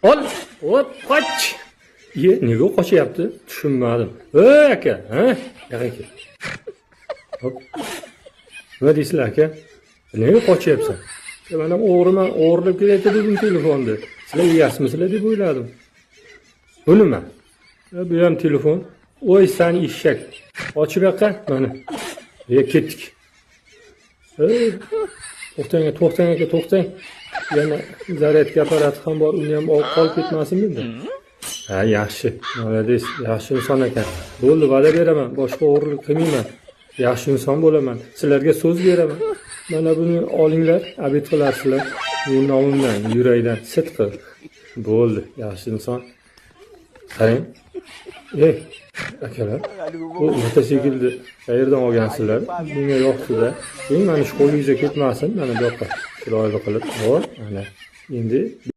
Ol, hop, qoch. Nega qochyapti? Tushunmadim. Ey aka, ha? Yo'q aka. Hop. Nima deysizlar aka? Nega qochyapsan? Mana o'g'riman, o'g'irlab kelyapti dedim telefonni. Sizlar yeyasizlar deb o'yladim. Bu nima? Bu ham telefon. Voy sen eshak. Ochib yoqqa, mana. Ketdik. To'xtang aka, to'xtang. Yana zaryadka apparati ham bor, uni ham olib qolib ketmasinmi endi? Ha, yaxshi. Молодец, yaxshi inson ekan. Bo'ldi, va'da beraman, boshqa o'g'irlik qilmayman. Yaxshi inson bo'laman. Sizlarga so'z beraman. Mana buni olinglar, obed qilasizlar. Men nomimdan, yurakdan sidqi. Bo'ldi, yaxshi inson. Qarang. Akalar, bu mototsiklni qayerdan olgansizlar? Menga yoqdi-da. Mana shu qo'lingizga ketmasin, mana bu yoqqa chiroyli qilib. Xo'p, mana endi